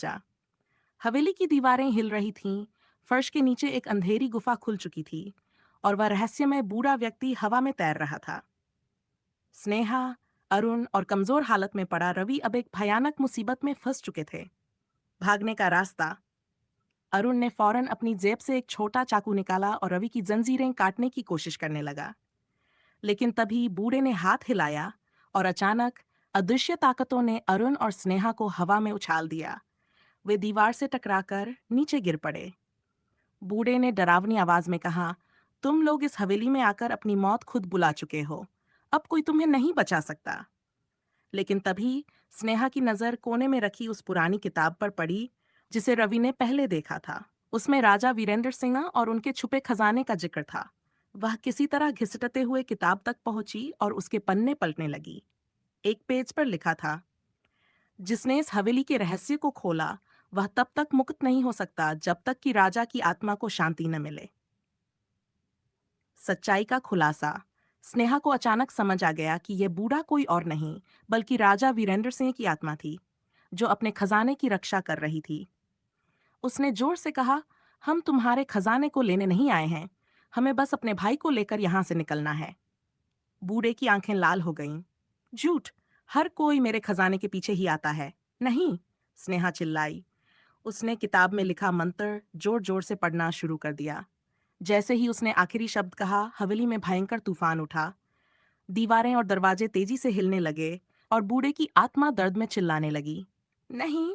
जा। हवेली की दीवारें हिल रही थीं, फर्श के नीचे एक अंधेरी गुफा खुल चुकी थी और वह रहस्यमय बूढ़ा व्यक्ति हवा में तैर रहा था। स्नेहा, अरुण और कमजोर हालत में पड़ा रवि अब एक भयानक मुसीबत में फंस चुके थे। भागने का रास्ता। अरुण ने फौरन अपनी जेब से एक छोटा चाकू निकाला और रवि की जंजीरें काटने की कोशिश करने लगा। लेकिन तभी बूढ़े ने हाथ हिलाया और अचानक अदृश्य ताकतों ने अरुण और स्नेहा को हवा में उछाल दिया। वे दीवार से टकराकर नीचे गिर पड़े। बूढ़े ने डरावनी आवाज में कहा, तुम लोग इस हवेली में आकर अपनी मौत खुद बुला चुके हो। अब कोई तुम्हें नहीं बचा सकता। लेकिन तभी स्नेहा की नजर कोने में रखी उस पुरानी किताब पर पड़ी जिसे रवि ने पहले देखा था। उसमें राजा वीरेंद्र सिंह और उनके छुपे खजाने का जिक्र था। वह किसी तरह घिसटते हुए किताब तक पहुंची और उसके पन्ने पलटने लगी। एक पेज पर लिखा था, जिसने इस हवेली के रहस्य को खोला वह तब तक मुक्त नहीं हो सकता जब तक कि राजा की आत्मा को शांति न मिले। सच्चाई का खुलासा। स्नेहा को अचानक समझ आ गया कि यह बूढ़ा कोई और नहीं बल्कि राजा वीरेंद्र सिंह की आत्मा थी, जो अपने खजाने की रक्षा कर रही थी। उसने जोर से कहा, हम तुम्हारे खजाने को लेने नहीं आए हैं, हमें बस अपने भाई को लेकर यहां से निकलना है। बूढ़े की आंखें लाल हो गईं। झूठ, हर कोई मेरे खजाने के पीछे ही आता है। नहीं, स्नेहा चिल्लाई। उसने किताब में लिखा मंत्र जोर जोर से पढ़ना शुरू कर दिया। जैसे ही उसने आखिरी शब्द कहा, हवेली में भयंकर तूफान उठा। दीवारें और दरवाजे तेजी से हिलने लगे और बूढ़े की आत्मा दर्द में चिल्लाने लगी, नहीं,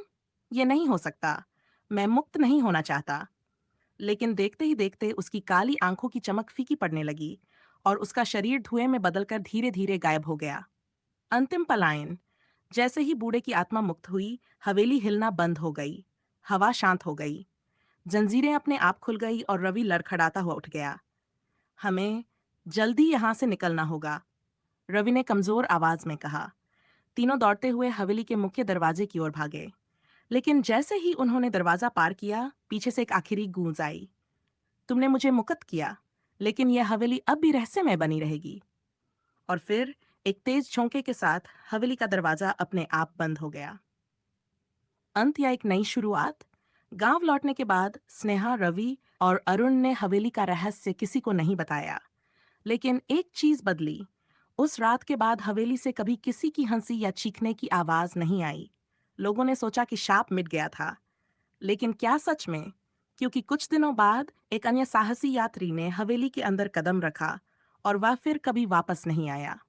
ये नहीं हो सकता, मैं मुक्त नहीं होना चाहता। लेकिन देखते ही देखते उसकी काली आंखों की चमक फीकी पड़ने लगी और उसका शरीर धुएं में बदलकर धीरे धीरे गायब हो गया। अंतिम पलायन। जैसे ही बूढ़े की आत्मा मुक्त हुई, हवेली हिलना बंद हो गई। हवा शांत हो गई। जंजीरें अपने आप खुल गई और रवि लड़खड़ाता हुआ उठ गया। हमें जल्दी यहां से निकलना होगा, रवि ने कमजोर आवाज में कहा। तीनों दौड़ते हुए हवेली के मुख्य दरवाजे की ओर भागे। लेकिन जैसे ही उन्होंने दरवाजा पार किया, पीछे से एक आखिरी गूंज आई, तुमने मुझे मुक्त किया, लेकिन यह हवेली अब भी रहस्यमय बनी रहेगी। और फिर एक तेज झोंके के साथ हवेली का दरवाजा अपने आप बंद हो गया। अंत या एक नई शुरुआत। गांव लौटने के बाद स्नेहा, रवि और अरुण ने हवेली का रहस्य किसी को नहीं बताया। लेकिन एक चीज बदली। उस रात के बाद हवेली से कभी किसी की हंसी या चीखने की आवाज नहीं आई। लोगों ने सोचा कि शाप मिट गया था, लेकिन क्या सच में? क्योंकि कुछ दिनों बाद एक अन्य साहसी यात्री ने हवेली के अंदर कदम रखा और वह फिर कभी वापस नहीं आया।